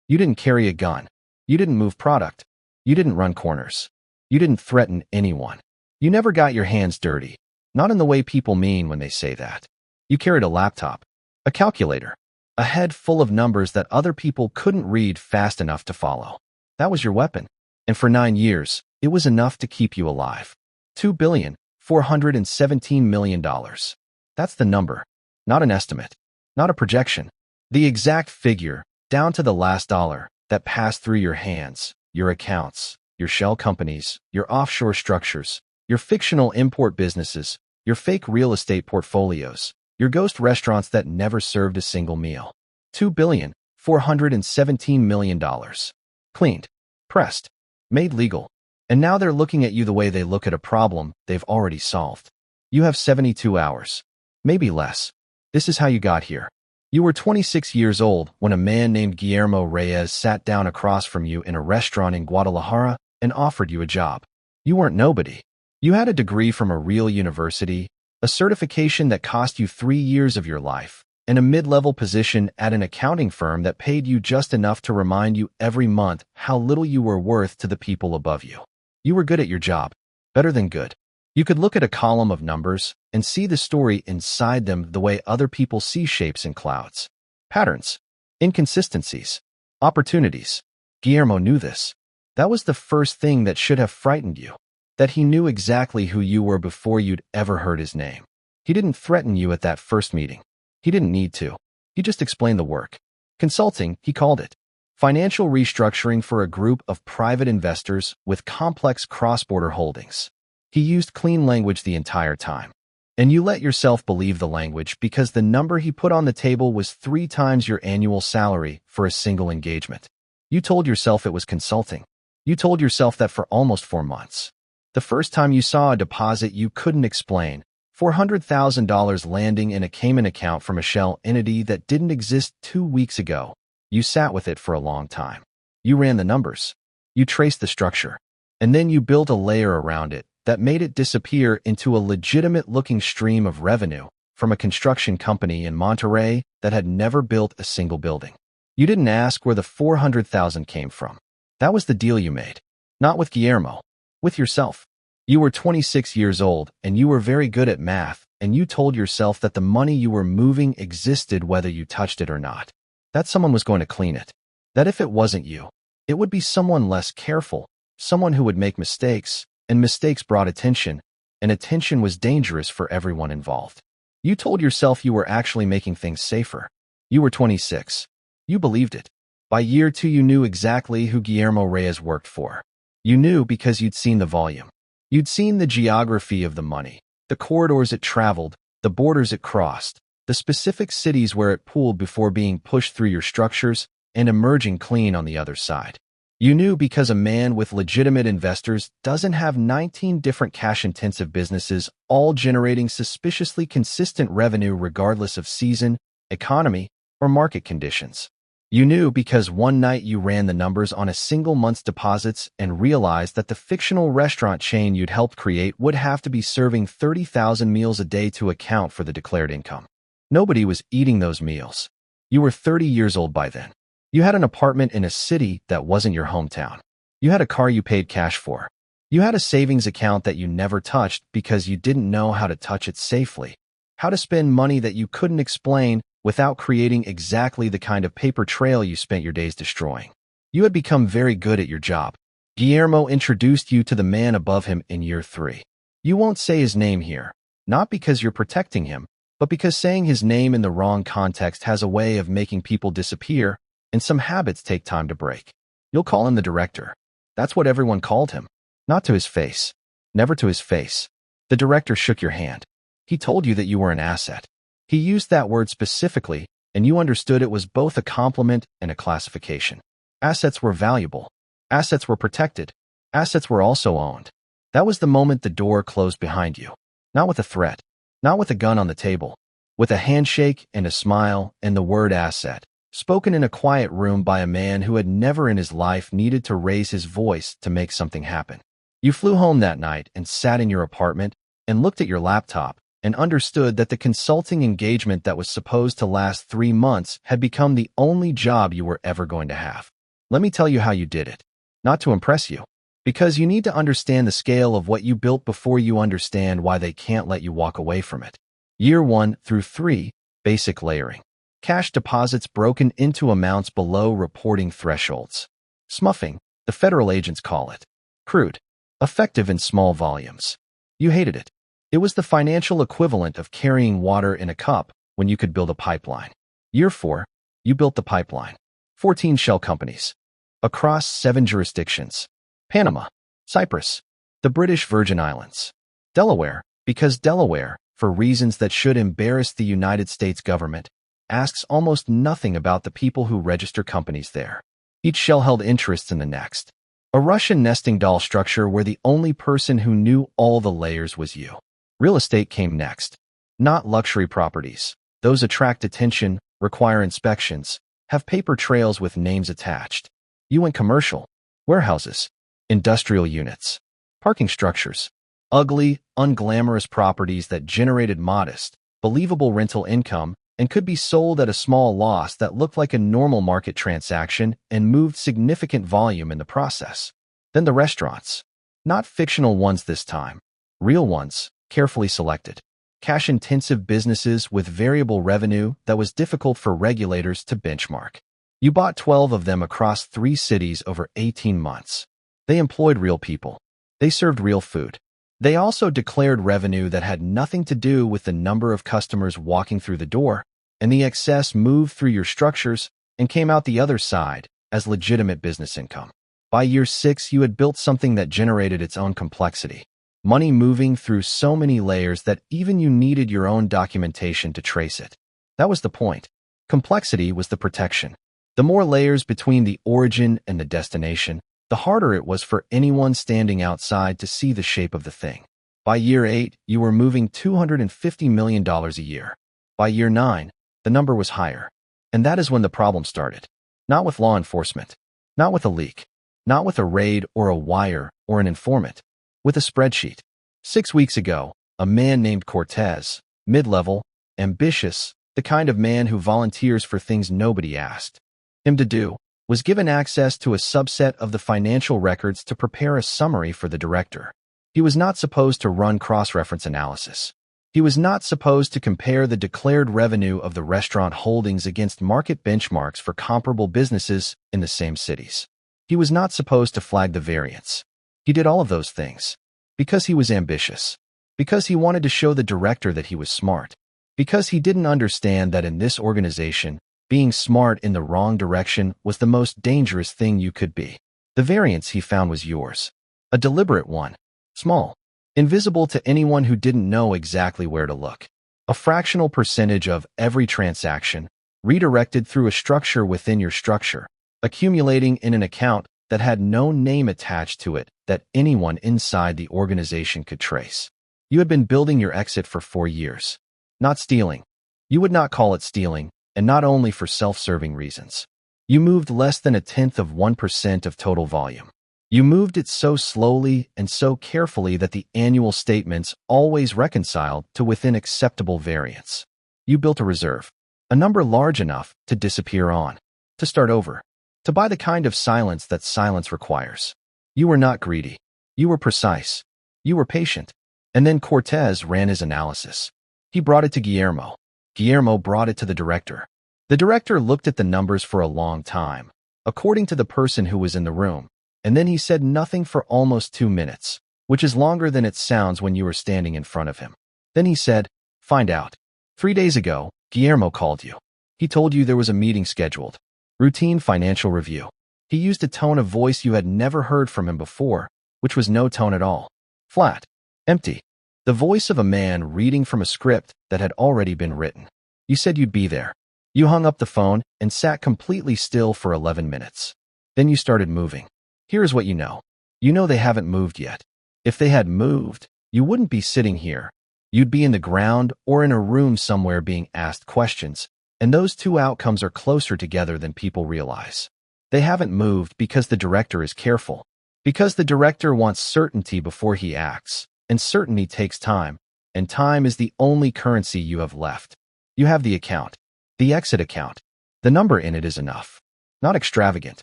You didn't carry a gun. You didn't move product. You didn't run corners. You didn't threaten anyone. You never got your hands dirty. Not in the way people mean when they say that. You carried a laptop, a calculator, a head full of numbers that other people couldn't read fast enough to follow. That was your weapon. And for 9 years, it was enough to keep you alive. $2,417,000,000. That's the number, not an estimate, not a projection. The exact figure, down to the last dollar, that passed through your hands, your accounts, your shell companies, your offshore structures, your fictional import businesses, your fake real estate portfolios, your ghost restaurants that never served a single meal. $2,417,000,000. Cleaned, pressed, made legal. And now they're looking at you the way they look at a problem they've already solved. You have 72 hours, maybe less. This is how you got here. You were 26 years old when a man named Guillermo Reyes sat down across from you in a restaurant in Guadalajara and offered you a job. You weren't nobody. You had a degree from a real university, a certification that cost you 3 years of your life, and a mid-level position at an accounting firm that paid you just enough to remind you every month how little you were worth to the people above you. You were good at your job, better than good. You could look at a column of numbers and see the story inside them the way other people see shapes in clouds. Patterns, inconsistencies, opportunities. Guillermo knew this. That was the first thing that should have frightened you, that he knew exactly who you were before you'd ever heard his name. He didn't threaten you at that first meeting. He didn't need to. He just explained the work. Consulting, he called it. Financial restructuring for a group of private investors with complex cross-border holdings. He used clean language the entire time. And you let yourself believe the language because the number he put on the table was 3 times your annual salary for a single engagement. You told yourself it was consulting. You told yourself that for almost 4 months. The first time you saw a deposit you couldn't explain, $400,000 landing in a Cayman account from a shell entity that didn't exist 2 weeks ago, you sat with it for a long time. You ran the numbers. You traced the structure. And then you built a layer around it that made it disappear into a legitimate-looking stream of revenue from a construction company in Monterrey that had never built a single building. You didn't ask where the $400,000 came from. That was the deal you made. Not with Guillermo. With yourself. You were 26 years old, and you were very good at math, and you told yourself that the money you were moving existed whether you touched it or not. That someone was going to clean it. That if it wasn't you, it would be someone less careful, someone who would make mistakes, and mistakes brought attention, and attention was dangerous for everyone involved. You told yourself you were actually making things safer. You were 26. You believed it. By year 2 you knew exactly who Guillermo Reyes worked for. You knew because you'd seen the volume. You'd seen the geography of the money, the corridors it traveled, the borders it crossed, the specific cities where it pooled before being pushed through your structures and emerging clean on the other side. You knew because a man with legitimate investors doesn't have 19 different cash-intensive businesses all generating suspiciously consistent revenue regardless of season, economy, or market conditions. You knew because one night you ran the numbers on a single month's deposits and realized that the fictional restaurant chain you'd helped create would have to be serving 30,000 meals a day to account for the declared income. Nobody was eating those meals. You were 30 years old by then. You had an apartment in a city that wasn't your hometown. You had a car you paid cash for. You had a savings account that you never touched because you didn't know how to touch it safely, how to spend money that you couldn't explain without creating exactly the kind of paper trail you spent your days destroying. You had become very good at your job. Guillermo introduced you to the man above him in year 3. You won't say his name here, not because you're protecting him, but because saying his name in the wrong context has a way of making people disappear, and some habits take time to break. You'll call him the director. That's what everyone called him. Not to his face. Never to his face. The director shook your hand. He told you that you were an asset. He used that word specifically, and you understood it was both a compliment and a classification. Assets were valuable. Assets were protected. Assets were also owned. That was the moment the door closed behind you. Not with a threat. Not with a gun on the table. With a handshake and a smile and the word asset, spoken in a quiet room by a man who had never in his life needed to raise his voice to make something happen. You flew home that night and sat in your apartment and looked at your laptop and understood that the consulting engagement that was supposed to last 3 months had become the only job you were ever going to have. Let me tell you how you did it. Not to impress you, because you need to understand the scale of what you built before you understand why they can't let you walk away from it. Year 1 through 3, basic layering. Cash deposits broken into amounts below reporting thresholds. Smuffing, the federal agents call it. Crude. Effective in small volumes. You hated it. It was the financial equivalent of carrying water in a cup when you could build a pipeline. Year 4, you built the pipeline. 14 shell companies. Across 7 jurisdictions. Panama, Cyprus, the British Virgin Islands. Delaware, because Delaware, for reasons that should embarrass the United States government, asks almost nothing about the people who register companies there. Each shell held interests in the next. A Russian nesting doll structure where the only person who knew all the layers was you. Real estate came next. Not luxury properties. Those attract attention, require inspections, have paper trails with names attached. You went commercial. Warehouses. Industrial units. Parking structures. Ugly, unglamorous properties that generated modest, believable rental income and could be sold at a small loss that looked like a normal market transaction and moved significant volume in the process. Then the restaurants. Not fictional ones this time. Real ones, carefully selected. Cash-intensive businesses with variable revenue that was difficult for regulators to benchmark. You bought 12 of them across 3 cities over 18 months. They employed real people. They served real food. They also declared revenue that had nothing to do with the number of customers walking through the door, and the excess moved through your structures and came out the other side as legitimate business income. By year 6, you had built something that generated its own complexity. Money moving through so many layers that even you needed your own documentation to trace it. That was the point. Complexity was the protection. The more layers between the origin and the destination, the harder it was for anyone standing outside to see the shape of the thing. By year 8, you were moving $250 million a year. By year 9, the number was higher. And that is when the problem started. Not with law enforcement. Not with a leak. Not with a raid or a wire or an informant. With a spreadsheet. 6 weeks ago, a man named Cortez, mid-level, ambitious, the kind of man who volunteers for things nobody asked him to do, was given access to a subset of the financial records to prepare a summary for the director. He was not supposed to run cross-reference analysis. He was not supposed to compare the declared revenue of the restaurant holdings against market benchmarks for comparable businesses in the same cities. He was not supposed to flag the variance. He did all of those things because he was ambitious, because he wanted to show the director that he was smart, because he didn't understand that in this organization, being smart in the wrong direction was the most dangerous thing you could be. The variance he found was yours. A deliberate one. Small. Invisible to anyone who didn't know exactly where to look. A fractional percentage of every transaction, redirected through a structure within your structure, accumulating in an account that had no name attached to it that anyone inside the organization could trace. You had been building your exit for 4 years. Not stealing. You would not call it stealing. And not only for self-serving reasons. You moved less than 0.1% of total volume. You moved it so slowly and so carefully that the annual statements always reconciled to within acceptable variance. You built a reserve, a number large enough to disappear on, to start over, to buy the kind of silence that silence requires. You were not greedy. You were precise. You were patient. And then Cortez ran his analysis. He brought it to Guillermo. Guillermo brought it to the director. The director looked at the numbers for a long time, according to the person who was in the room, and then he said nothing for almost 2 minutes, which is longer than it sounds when you are standing in front of him. Then he said, "Find out. 3 days ago, Guillermo called you. He told you there was a meeting scheduled. Routine financial review. He used a tone of voice you had never heard from him before, which was no tone at all. Flat. Empty. The voice of a man reading from a script that had already been written. You said you'd be there. You hung up the phone and sat completely still for 11 minutes. Then you started moving. Here is what you know. You know they haven't moved yet. If they had moved, you wouldn't be sitting here. You'd be in the ground or in a room somewhere being asked questions, and those 2 outcomes are closer together than people realize. They haven't moved because the director is careful, because the director wants certainty before he acts. And certainty takes time, and time is the only currency you have left. You have the account, the exit account. The number in it is enough. Not extravagant,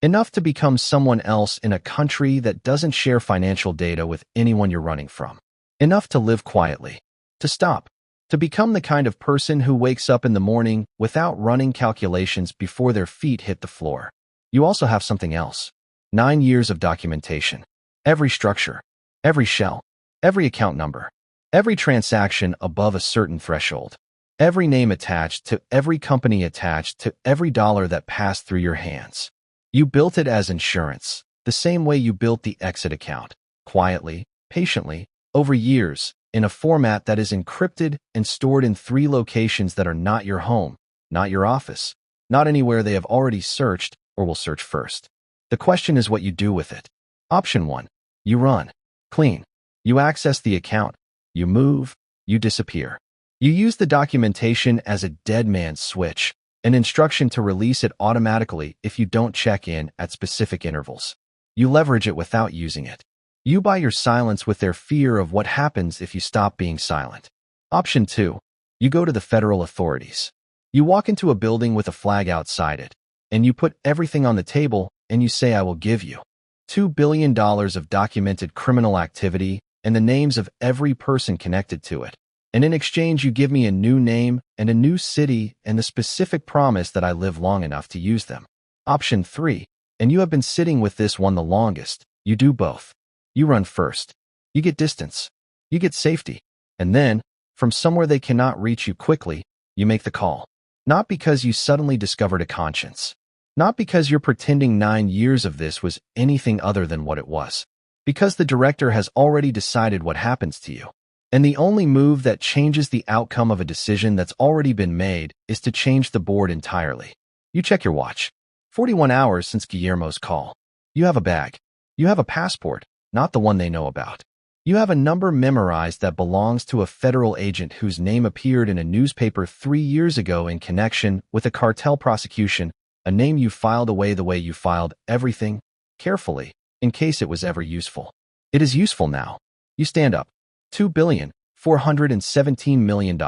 Enough to become someone else in a country that doesn't share financial data with anyone you're running from. Enough to live quietly. To stop. To become the kind of person who wakes up in the morning without running calculations before their feet hit the floor. You also have something else. 9 years of documentation. Every structure. Every shell. Every account number. Every transaction above a certain threshold. Every name attached to every company attached to every dollar that passed through your hands. You built it as insurance, the same way you built the exit account. Quietly, patiently, over years, in a format that is encrypted and stored in 3 locations that are not your home, not your office, not anywhere they have already searched or will search first. The question is what you do with it. Option 1. You run. Clean. You access the account. You move. You disappear. You use the documentation as a dead man's switch, an instruction to release it automatically if you don't check in at specific intervals. You leverage it without using it. You buy your silence with their fear of what happens if you stop being silent. Option 2. You go to the federal authorities. You walk into a building with a flag outside it, and you put everything on the table and you say, I will give you $2 billion of documented criminal activity and the names of every person connected to it. And in exchange, you give me a new name and a new city and the specific promise that I live long enough to use them. Option 3. And you have been sitting with this one the longest. You do both. You run first. You get distance. You get safety. And then, from somewhere they cannot reach you quickly, you make the call. Not because you suddenly discovered a conscience. Not because you're pretending 9 years of this was anything other than what it was. Because the director has already decided what happens to you. And the only move that changes the outcome of a decision that's already been made is to change the board entirely. You check your watch. 41 hours since Guillermo's call. You have a bag. You have a passport, not the one they know about. You have a number memorized that belongs to a federal agent whose name appeared in a newspaper 3 years ago in connection with a cartel prosecution, a name you filed away the way you filed everything, carefully, in case it was ever useful. It is useful now. You stand up. $2,417 million.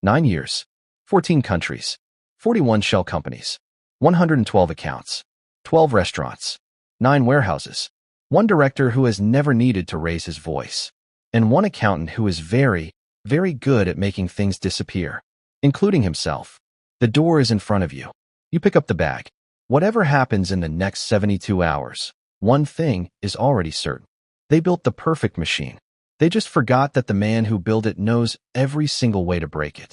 9 years. 14 countries. 41 shell companies. 112 accounts. 12 restaurants. 9 warehouses. 1 director who has never needed to raise his voice. And 1 accountant who is very, very good at making things disappear, including himself. The door is in front of you. You pick up the bag. Whatever happens in the next 72 hours, one thing is already certain. They built the perfect machine. They just forgot that the man who built it knows every single way to break it.